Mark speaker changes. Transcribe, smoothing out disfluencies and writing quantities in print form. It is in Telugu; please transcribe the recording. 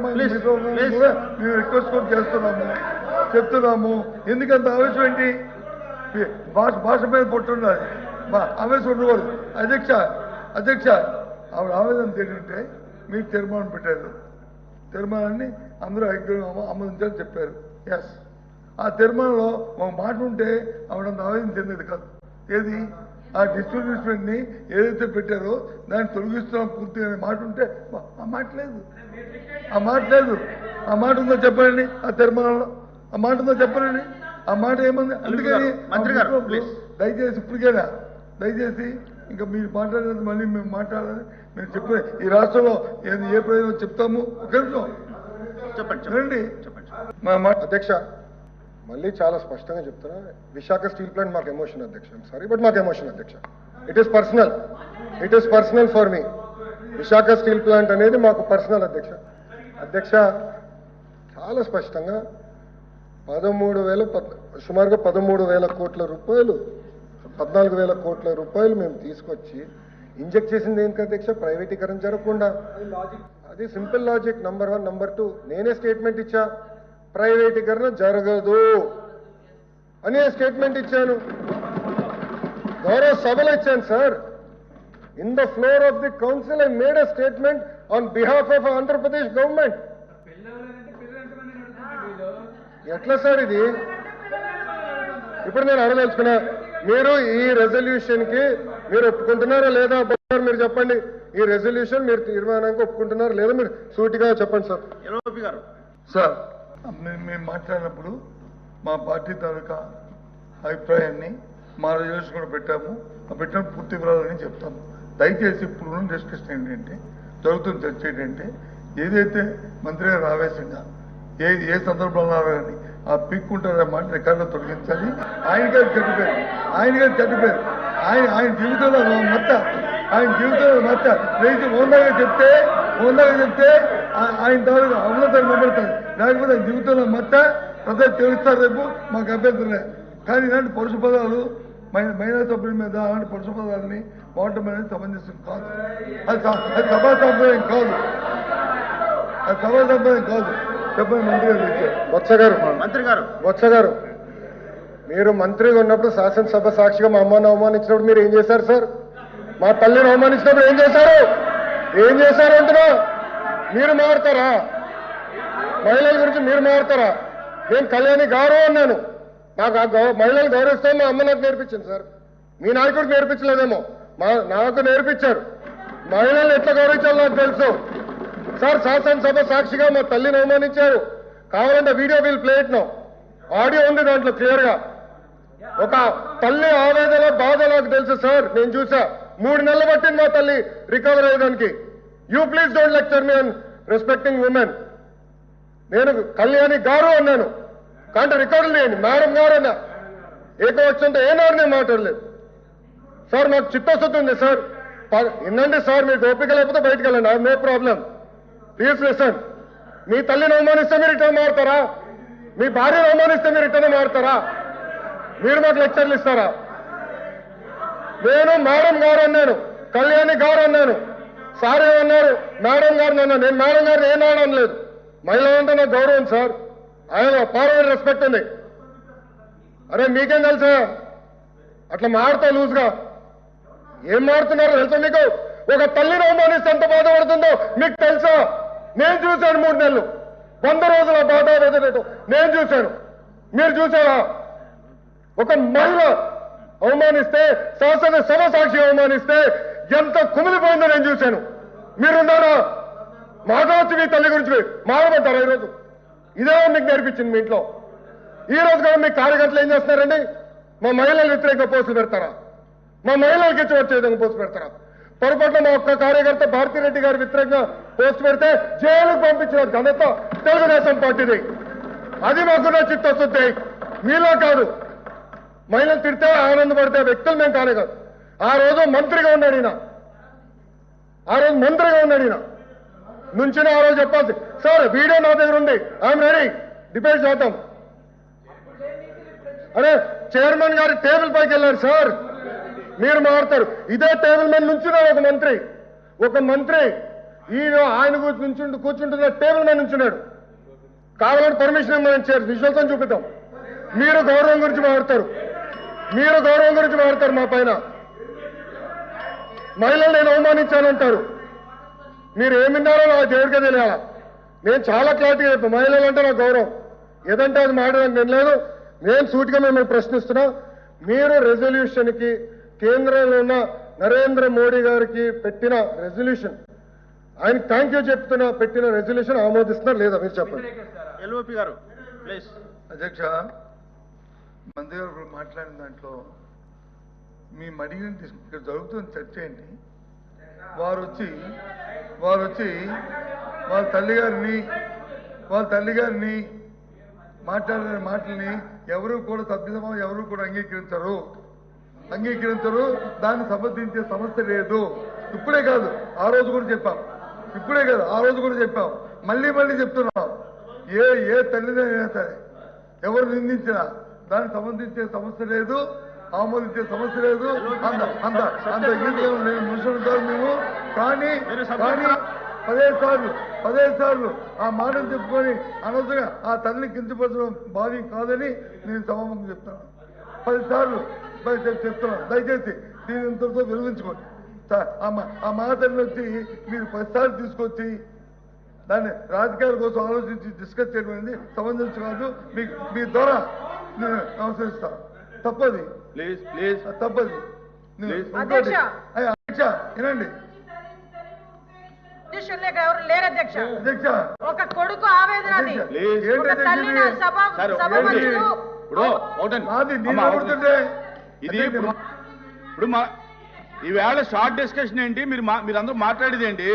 Speaker 1: మేము రిక్వెస్ట్ కూడా చెప్తున్నాము. ఎందుకంత ఆవేశం ఏంటి? భాష మీద పొట్టున్నది, ఆవేశం ఉండకూడదు. అధ్యక్ష ఆవిడ ఆవేదన ఏంటంటే మీరు తీర్మానం పెట్టారు, తీర్మానాన్ని అందరూ ఆమోదించాలని చెప్పారు. ఎస్, ఆ తీర్మానంలో ఒక మాట ఉంటే ఆవిడంత ఆవేదన చెందేది కాదు. ఏది? ఆ డిస్ట్రిబ్యూషన్ని ఏదైతే పెట్టారో దాన్ని తొలగిస్తున్నాం పూర్తిగా అనే మాట ఉంటే ఆ మాట లేదు. ఆ మాట ఉందో చెప్పండి. ఆ తీర్మానంలో ఆ మాట ఉందో చెప్పండి. ఆ మాట ఏముంది? అందుకని దయచేసి ఇప్పటికైనా దయచేసి ఇంకా మీరు మాట్లాడేది మళ్ళీ మేము మాట్లాడాలని మేము చెప్పే ఈ రాష్ట్రంలో ఏ ప్రయోజనం చెప్తాము. ఒక నిమిషం చెప్పండి.
Speaker 2: అధ్యక్ష, మళ్ళీ చాలా స్పష్టంగా చెప్తున్నా, విశాఖ స్టీల్ ప్లాంట్ మాకు ఎమోషన్ అధ్యక్ష. సారీ, బట్ మాకు ఎమోషన్ అధ్యక్ష. It is personal for me. Visakha steel plant అనేది మాకు పర్సనల్ అధ్యక్ష. చాలా స్పష్టంగా సుమారుగా 13,000 కోట్ల రూపాయలు, 14,000 కోట్ల రూపాయలు మేము తీసుకొచ్చి ఇంజెక్ట్ చేసింది ఏంటి అధ్యక్ష? ప్రైవేటీకరణ జరగకుండా. అది సింపుల్ లాజిక్. నంబర్ 1. నంబర్ 2, నేనే స్టేట్మెంట్ ఇచ్చా, ప్రైవేటీకరణ జరగదు అనే స్టేట్మెంట్ ఇచ్చాను. గౌరవ సభలో ఇచ్చాను sir. In the floor of the council I made a statement on behalf of Andhra Pradesh government. ఎట్లా సార్ ఇది? ఇప్పుడు నేను అడగదలుచుకున్నా, మీరు ఈ రెజల్యూషన్ కి మీరు ఒప్పుకుంటున్నారా లేదా? మీరు చెప్పండి. ఈ రెజల్యూషన్ మీరు తీర్మానానికి ఒప్పుకుంటున్నారా లేదా? మీరు సూటిగా చెప్పండి సార్.
Speaker 1: సార్, మేము మాట్లాడినప్పుడు మా పార్టీ తాలూకా అభిప్రాయాన్ని మా రెజల్యూషన్ కూడా పెట్టాము. ఆ పెట్టిన పూర్తి వివరాలని చెప్తాము. దయచేసి ఇప్పుడు డిస్కషన్ ఏంటంటే, జరుగుతున్న చర్చ ఏంటంటే, ఏదైతే మంత్రి గారు ఆవేశంగా ఏ సందర్భంలో కానీ ఆ పీక్కుంటారనే మాట రికార్డులో తొలగించాలి. ఆయన గారు చనిపోయారు. ఆయన జీవితంలో మచ్చ రైతు ఓందాగా చెప్తే ఆయన తాలూకు అమలతను నిలబడతారు. లేకపోతే ఆయన జీవితంలో మచ్చ ప్రజలు తెలుస్తారు. రేపు మాకు అభ్యంతరం లేదు. కానీ ఇలాంటి పరుష పదాలు మహిళా సభ్యుల మీద అలాంటి పరుష పదాలని వాడటం అనేది సమంజసం కాదు. అది సభా సంప్రదాయం కాదు. చెప్పండి మంత్రి గారు.
Speaker 2: బొత్స గారు, మీరు మంత్రిగా ఉన్నప్పుడు శాసనసభ సాక్షిగా మా అమ్మని అవమానించినప్పుడు మీరు ఏం చేశారు సార్? మా తల్లిని అవమానించినప్పుడు ఏం చేశారు అంటున్నా? మీరు మారుతారా? మహిళల గురించి మీరు మారుతారా? నేను కళ్యాణి గారు అన్నాను. నాకు మహిళలు గౌరవిస్తాం మా అమ్మ నాకు నేర్పించింది సార్. మీ నాయకుడికి నేర్పించలేదేమో, నాకు నేర్పించారు. మహిళలు ఎట్లా గౌరవించాలో నాకు తెలుసు సార్. శాసనసభ సాక్షిగా మా తల్లిని అవమానించారు. కావాలంటే video will play it now. Audio ఉంది దాంట్లో క్లియర్ గా. ఒక తల్లి ఆవేదన బాధ నాకు తెలుసు సార్. నేను చూసా. 3 నెలలు పట్టింది మా తల్లి రికవర్ అయ్యేదానికి. You please don't lecture me on respecting women. నేను కళ్యాణి గారు అన్నాను. కానీ రికార్డులు లేని మేడం గారు అన్నా. ఏకవచనంతో ఏనాడు నేను మాట్లాడలేదు సార్. నాకు చిత్తశుద్ధి ఉంది సార్. వినండి సార్, మీకు ఓపిక లేకపోతే బయటకు వెళ్ళండి. No problem. Please listen. మీ తల్లిని అవమానిస్తే మీరు రిటర్న్ మారుతారా? మీ భార్యను అవమానిస్తే మీరు రిటర్న్ మారుతారా? మీరు మాకు లెక్చర్లు ఇస్తారా? నేను మేడం గారు అన్నాను, కళ్యాణి గారు అన్నాను. సార్ ఏమన్నారు? మేడం గారిని అన్నాను. నేను మేడం గారిని ఏనాడు అనలేదు. మహిళ అంటే నాకు గౌరవం సార్. ఆయన పార్వడి రెస్పెక్ట్ ఉంది. అరే మీకేం తెలుసా? అట్లా మారుతా లూజ్గా. ఏం మారుతున్నారో తెలుసా మీకు? ఒక తల్లిని అవమానిస్తే ఎంత బాధపడుతుందో మీకు తెలుసా? నేను చూశాను 3 నెలలు, 100 రోజుల బాధ నేను చూశాను. మీరు చూసారా? ఒక మహిళ అవమానిస్తే, శాసనసభ సాక్షి అవమానిస్తే ఎంత కుమిలిపోయిందో నేను చూశాను. మీరున్నారా? మాట్లాడచ్చు మీ తల్లి గురించి మాట్లాడతారా? ఈరోజు ఇదే మీకు నేర్పించింది మీ ఇంట్లో. ఈ రోజు కూడా మీ కార్యకర్తలు ఏం చేస్తున్నారండి? మా మహిళలు వ్యతిరేకంగా పోస్టులు పెడతారా? మా మహిళలకి ఇచ్చి వచ్చే విధంగా పోస్టు పెడతారా? పొరపాటున మా ఒక్క కార్యకర్త భారతిరెడ్డి గారి వ్యతిరేకంగా పోస్ట్ పెడితే జైలుకు పంపించిన ఘనత తెలుగుదేశం పార్టీది. అది మాకున్న చిత్తశుద్ధి. మీలో కాదు. మహిళలు తిడితే ఆనందపడితే వ్యక్తులు మేము కానే కాదు. ఆ రోజు మంత్రిగా ఉన్నాడు ఈయన. నుంచి ఆ రోజు చెప్పాల్సి సార్. వీడియో నా దగ్గర ఉంది. I'm ready. డిబేట్ చేద్దాం. అరే చైర్మన్ గారి టేబుల్ పైకి వెళ్ళారు సార్. మీరు మారుతారు. ఇదే టేబుల్ మీద నుంచి ఒక మంత్రి ఈయన ఆయన కూర్చుంటున్న టేబుల్ మీద నుంచున్నాడు. కావాలంటే పర్మిషన్ ఇవ్వమని ఇచ్చారు, విజువల్స్ అని చూపిద్దాం. మీరు గౌరవం గురించి మాట్లాడతారు, మా పైన. మహిళలు నేను అవమానించానంటారు. మీరు ఏమిన్నారో నా దేవుడికే తెలియాలా. నేను చాలా క్లారిటీగా చెప్పాను, మహిళలు అంటే నా గౌరవం, ఏదంటే అది మాట్లాడడానికి నేను లేదు. నేను సూటిగా మిమ్మల్ని ప్రశ్నిస్తున్నా, మీరు రెజల్యూషన్కి కేంద్రంలో ఉన్న నరేంద్ర మోడీ గారికి పెట్టిన రెజల్యూషన్, ఆయనకి థ్యాంక్ యూ చెప్తున్నా, పెట్టిన రెజల్యూషన్ ఆమోదిస్తున్నారు లేదా మీరు చెప్పండి.
Speaker 3: ఎల్ఓపి గారు ప్లీజ్.
Speaker 1: అధ్యక్ష, మంత్రి గారు మాట్లాడిన దాంట్లో మేము అడిగిన ఇక్కడ జరుగుతున్న చర్చ ఏంటి? వారు వచ్చి వాళ్ళ తల్లిగారిని మాట్లాడిన మాటల్ని ఎవరు కూడా సభ్యసమం ఎవరు కూడా అంగీకరించరు. దాన్ని సమర్థించే సమస్య లేదు. ఇప్పుడే కాదు ఆ రోజు కూడా చెప్పాం, మళ్ళీ చెప్తున్నాం. ఏ తల్లిదైనా సరే ఎవరు నిందించినా దాన్ని సంబంధించే సమస్య లేదు, ఆమోదించే సమస్య లేదు. అంత గీతం నేను మనుషులు కాదు మేము. కానీ 15 సార్లు ఆ మాటలు చెప్పుకొని అనవసరంగా ఆ తల్లిని కించపరచడం భావ్యం కాదని నేను సభాముఖంగా చెప్తాను. 10 సార్లు చెప్తున్నాను, దయచేసి దీని ఇంతటితో విరమించుకోండి. ఆ మాటలను వచ్చి మీరు 10 సార్లు తీసుకొచ్చి దాన్ని రాజకీయాల కోసం ఆలోచించి డిస్కస్ చేయడం అనేది సమంజసం కాదు. మీ ద్వారా నేను నమస్కరిస్తాను. తప్పది, తప్పది.
Speaker 4: అధ్యక్ష
Speaker 1: వినండి
Speaker 4: ఎవరు లేరు అధ్యక్ష.
Speaker 1: అధ్యక్ష,
Speaker 4: ఒక కొడుకు ఆవేదన అది. ఒక తల్లి నా సభ మధ్యలో
Speaker 3: ఇది ఇప్పుడు ఈవేళ షార్ట్ డిస్కషన్ ఏంటి? మీరందరూ మాట్లాడేది ఏంటి?